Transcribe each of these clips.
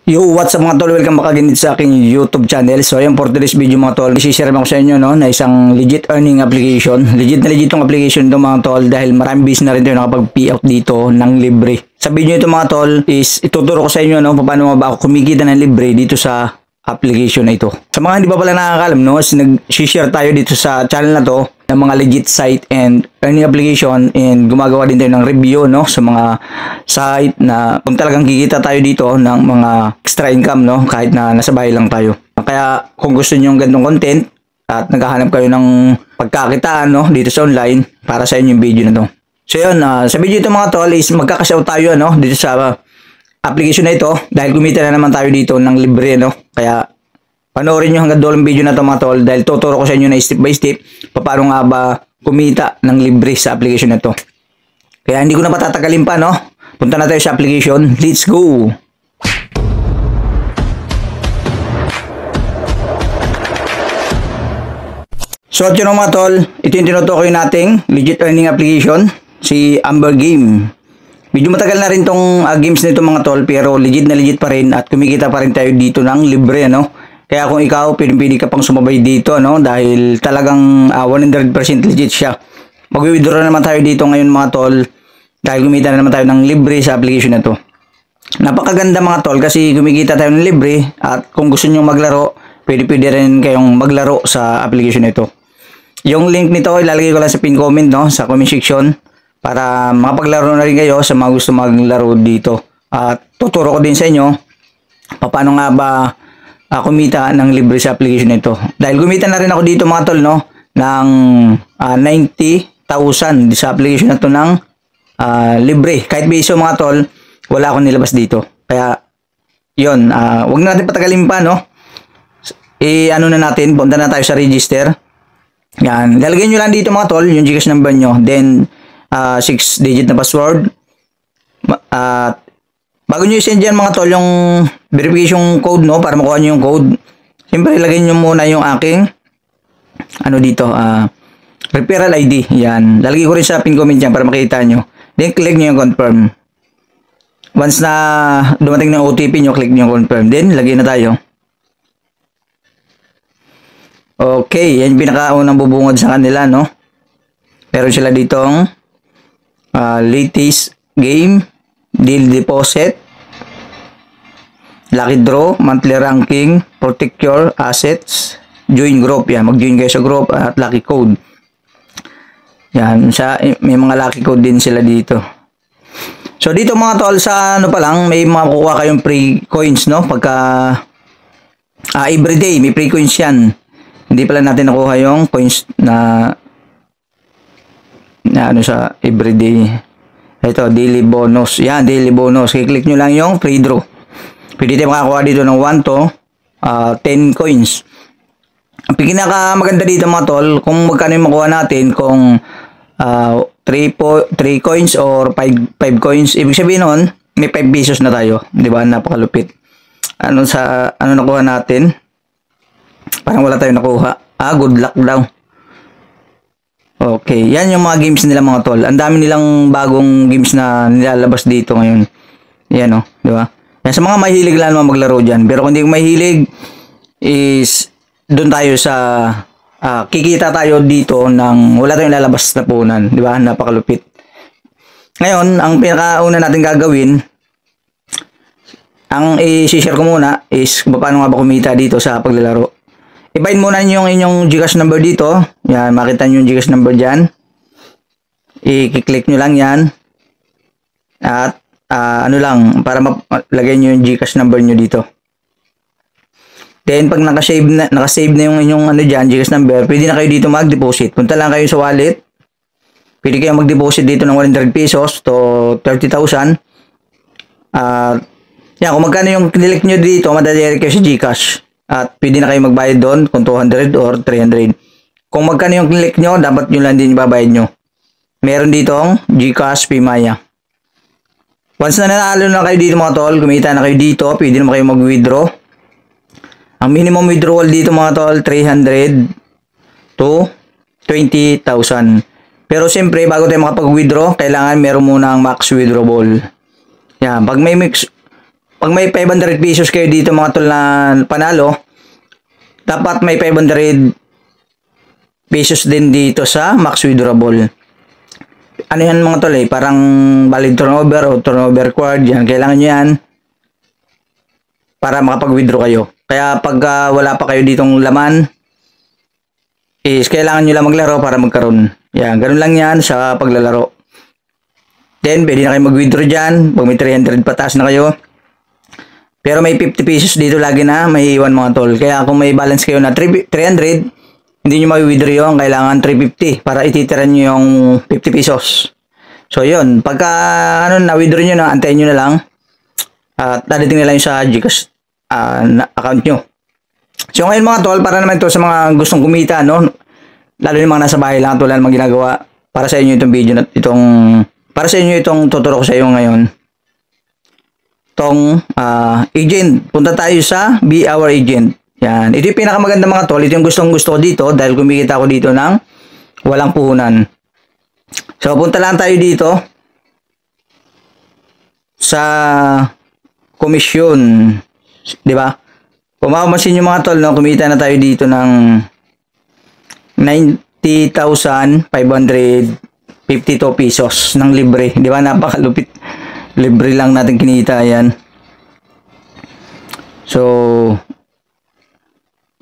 Yo, what's up mga tol? Welcome back again sa aking YouTube channel. So ayan, for today's video mga tol, i-share ko sa inyo na isang legit earning application. Legit na legit tong application ito mga tol dahil maraming business na rin tayo nakapag-payout dito ng libre. Sa video ito mga tol is ituturo ko sa inyo paano ba ako kumikita ng libre dito sa application na ito. Sa mga hindi pa pala nakakalam is nag-share tayo dito sa channel na to ng mga legit site and earning application, and gumagawa din tayo ng review sa mga site na kung talagang kikita tayo dito ng mga extra income kahit na nasa bahay lang tayo. Kaya kung gusto niyo ng ganitong content at naghahanap kayo ng pagkakitaan dito sa online, para sa inyo yung video na to. So yun, sa video ito mga tol is magkakashout tayo dito sa application na ito dahil kumita na naman tayo dito ng libre Kaya panoorin nyo hanggang dulo ng video na ito mga tol dahil tuturo ko sa inyo na step by step paano nga ba kumita ng libre sa application na ito. Kaya hindi ko na patatagalin pa Punta na tayo sa application. Let's go! So at yun mga tol, ito yung tinutukoy nating legit earning application, si Amber Game. Medyo matagal na rin tong games nito mga tol, pero legit na legit pa rin at kumikita pa rin tayo dito ng libre Kaya kung ikaw, pwede ka pang sumabay dito dahil talagang 100% legit siya. Mag-withdraw naman tayo dito ngayon mga tol dahil kumita na naman tayo ng libre sa application na to. Napakaganda mga tol kasi kumikita tayo ng libre at kung gusto niyo maglaro, pwede rin kayong maglaro sa application na ito. Yung link nito ilalagay ko lang sa pin comment sa comment section para makapaglaro na rin kayo sa mga gusto maglaro dito. At tuturo ko din sa inyo paano nga ba kumita ng libre sa application nito. Dahil kumita na rin ako dito mga tol ng 90,000 sa application na to ng libre. Kahit beso mga tol, wala akong nilabas dito. Kaya yun, wag na natin patagalin pa ano na natin, punta na tayo sa register. Yan, lalagyan nyo lang dito mga tol yung GCash number nyo, then 6 digit na password. At bago nyo i-send dyan mga tol yung verification code para makuha nyo yung code, siyempre ilagay nyo muna yung aking dito, referral ID. Yan, lalagay ko rin sa pin comment dyan para makita nyo, then click nyo yung confirm. Once na dumating ng OTP nyo, click nyo yung confirm, then lagay na tayo. Okay, yan yung pinakaunang bubungod sa kanila meron sila ditong latest game, deal deposit, lucky draw, monthly ranking, protect your assets, join group. Yan, mag-join kayo sa group at lucky code. Yan, may mga lucky code din sila dito. So dito mga tol sa pa lang, may makukuha kayong free coins pagka everyday may free coins yan. Hindi pala natin nakuha yung coins na sa everyday. Ito, daily bonus. Yan, daily bonus. I-click nyo lang yung free draw. Pwede tayo makakuha dito ng 1 to 10 coins. Ang pinakamaganda dito mga tol, kung magkano yung makuha natin, kung 3 coins or 5 coins, ibig sabihin nun, may 5 pesos na tayo. Diba? Napakalupit. Nakuha natin? Parang wala tayong nakuha. Good luck daw. Okay, yan yung mga games nila mga tol. Ang dami nilang bagong games na nilalabas dito ngayon. Yan di ba? Yan, sa mga mahilig lang naman maglaro dyan. Pero kung hindi ko mahilig, is doon tayo sa kikita tayo dito ng wala tayong lalabas na punan. Di ba? Napakalupit. Ngayon, ang pinakauna natin gagawin, ang i-share ko muna is paano nga ba kumita dito sa paglalaro. I-bind muna nyo yung inyong GCash number dito. Yan, makita nyo yung GCash number dyan. I-click nyo lang yan. At para malagay nyo yung GCash number nyo dito. Then pag nakasave na yung inyong dyan, GCash number, pwede na kayo dito mag-deposit. Punta lang kayo sa wallet. Pwede kayo mag-deposit dito ng 100 pesos to 30,000. Yan, kung magkano yung click nyo dito, madadirect kayo sa GCash. At pwede na kayo magbayad doon kung 200 or 300. Kung magkano yung click nyo, dapat nyo lang din ibabayad nyo. Meron ditong GCash, Pimaya. Once na nanalo na kayo dito mga tol, kumita na kayo dito, pwede naman kayo mag-withdraw. Ang minimum withdrawal dito mga tol, 300 to 20,000. Pero siyempre, bago tayo makapag-withdraw, kailangan meron muna ang max withdrawable. Yan, pag may pag may 500 pesos kayo dito mga tol na panalo, dapat may 500 pesos din dito sa max withdrawable. Ano yan mga tol parang valid turnover o turnover required yan. Kailangan nyo yan para makapag-withdraw kayo. Kaya pag wala pa kayo ditong laman, is kailangan nyo lang maglaro para magkaroon. Yan, ganun lang yan sa paglalaro. Then, pwede na kayo mag-withdraw dyan. Pag may 300 pataas na kayo. Pero may 50 pesos dito lagi na may iwan mga tol. Kaya kung may balance kayo na 300, hindi nyo mag-withdraw yun. Kailangan 350 para ititiran nyo yung 50 pesos. So, yun. Pagka na-withdraw nyo na, antayin nyo na lang. At dadating na lang yung sa Gcash account nyo. So, ngayon mga tol, para naman to sa mga gustong kumita, no? Lalo yung mga nasa bahay lang, tulad ng ginagawa. Para sa inyo itong video na para sa inyo itong tuturo ko sa iyo ngayon. Itong agent. Punta tayo sa Be Our Agent. Yan. Ito yung pinakamaganda mga tol. Ito yung gustong gusto ko dito dahil kumikita ako dito ng walang puhunan. So, punta lang tayo dito sa komisyon. Di ba? Kung mapapansin nyo mga tol, no, kumita na tayo dito ng 90,552 pesos ng libre. Di ba? Napakalupit. Libre lang natin kinita yan. So,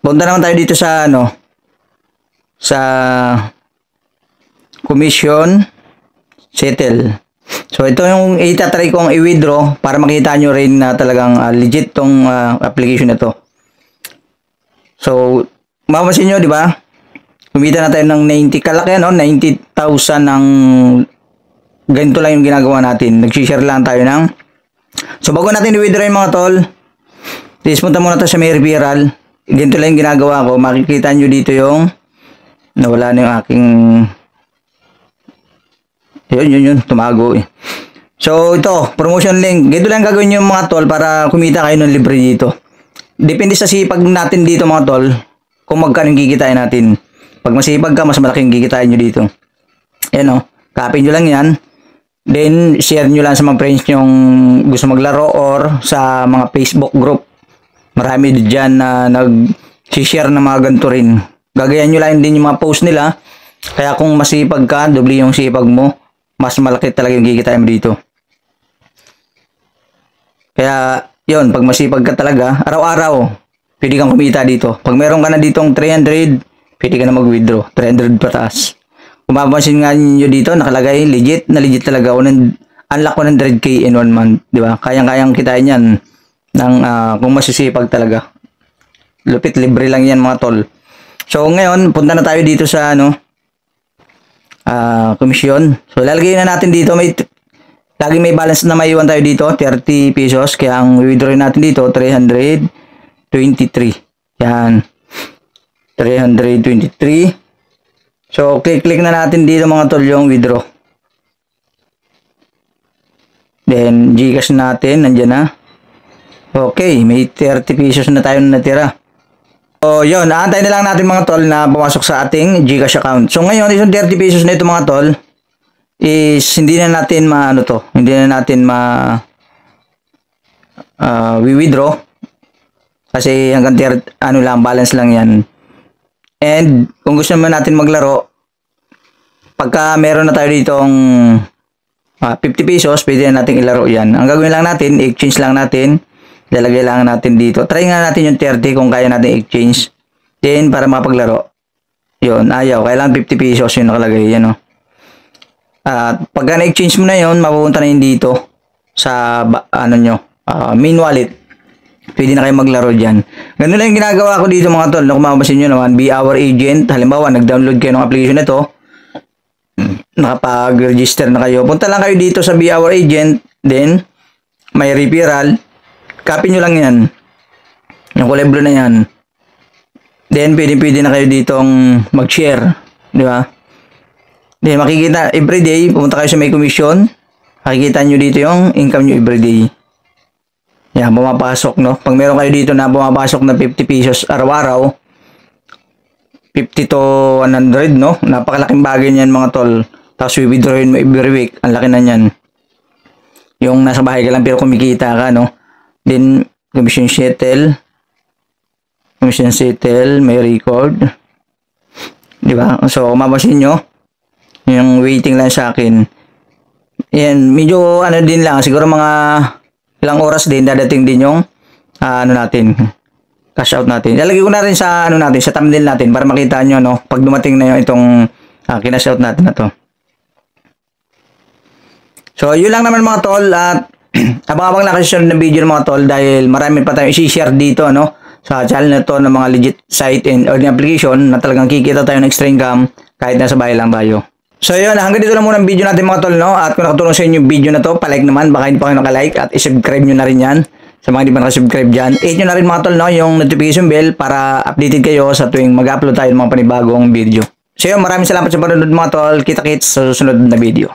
punta naman tayo dito sa sa commission settle. So, ito yung itatry kong i-withdraw para makita nyo rin na talagang legit tong application na to. So, mapapansin nyo, di ba? Kumita na tayo ng 90, kalaki 90,000 ng ganito lang yung ginagawa natin. Nag-share lang tayo ng. So, bago natin i-withdraw yung mga tol, please punta muna tayo sa may referral. Ganito lang yung ginagawa ko. Makikita nyo dito yung nawala na yung aking yun, tumago eh. So, ito, promotion link. Ganito lang gagawin nyo mga tol para kumita kayo ng libre dito. Depende sa sipag natin dito mga tol, kung magkano yung kikitain natin. Pag masipag ka, mas malaking kikitain nyo dito. Ayan copy nyo lang yan. Then, share nyo lang sa mga friends nyong gusto maglaro or sa mga Facebook group. Marami dyan na nag-share ng mga ganito rin. Gagayan nyo lang din yung mga post nila. Kaya kung masipag ka, doble yung sipag mo, mas malaki talaga yung kikitain mo dito. Kaya, yun, pag masipag ka talaga, araw-araw, pwede kang kumita dito. Pag meron ka na ditong 300, pwede ka na mag-withdraw. 300 pataas. Kung mapapansin nga nyo dito, nakalagay, legit talaga. Unlock 100k in 1 month. Di ba? Kayang-kayang kitain yan ng, kung masisipag talaga. Lupit, libre lang yan mga tol. So, ngayon, punta na tayo dito sa, komisyon. So, lalagay na natin dito, lagi may balance na maiwan tayo dito, 30 pesos. Kaya ang withdraw natin dito, 323. Yan. 323. So, click na natin dito mga tol yung withdraw. Then, Gcash natin, nandyan na. Okay, may 30 pesos na tayo natira. So, yun, aantay na lang natin mga tol na pumasok sa ating Gcash account. So, ngayon, itong 30 pesos na ito mga tol, is hindi na natin hindi na natin withdraw. Kasi hanggang balance lang yan. And, kung gusto naman natin maglaro, pagka meron na tayo ditong 50 pesos, pwede na natin ilaro yan. Ang gagawin lang natin, exchange lang natin. Lalagay lang natin dito. Try nga natin yung 30 kung kaya natin exchange. Then, para mapaglaro. Yun, ayaw. Kailangan 50 pesos yung nakalagay. Yan, At pagka na-exchange mo na yun, mapupunta na yun dito sa, main wallet. Pwede na kayo maglaro dyan. Ganun lang yung ginagawa ko dito mga tol. Kung mapapansin nyo naman, Be Our Agent. Halimbawa, nag-download kayo ng application na to. Nakapag-register na kayo. Punta lang kayo dito sa Be Our Agent. Then, may referral. Copy nyo lang yan. Yung kulay blue na yan. Then, pwede na kayo ditong mag-share. Di ba? Then, makikita everyday. Pumunta kayo sa may commission. Makikita nyo dito yung income nyo everyday. Yan, bumapasok, Pag meron kayo dito na bumapasok na 50 pesos araw-araw, 50 to 100, Napakalaking bagay niyan, mga tol. Tapos, withdrawin mo every week. Ang laki na niyan. Yung nasa bahay ka lang pero kumikita ka, Then, commission settle. Commission settle, may record. Diba? So, kung mapasin nyo, yung waiting lang sa akin. Yan, medyo ano din lang, siguro mga ilang oras din, dadating din yung ano natin, cash out natin. Ilalagay ko na rin sa ano natin, sa thumbnail natin para makita nyo, no, pag dumating na yung itong kinash out natin na to. So, yun lang naman mga tol, at abang-abang lang kasi ng video ng mga tol dahil marami pa tayong i-share dito, no, sa channel na to ng mga legit site and earning application na talagang kikita tayo ng extra income kahit nasa bahay lang tayo. So yun, hanggang dito lang muna ang video natin mga tol, no, at kung nakatulong sa inyo yung video na to, palike naman, baka hindi pa kayo nakalike, at isubscribe nyo na rin yan sa mga hindi pa nakasubscribe dyan. Hit nyo na rin mga tol, no, yung notification bell para updated kayo sa tuwing mag-upload tayo ng mga panibagong video. So yun, maraming salamat sa panonood mga tol, kita-kits sa susunod na video.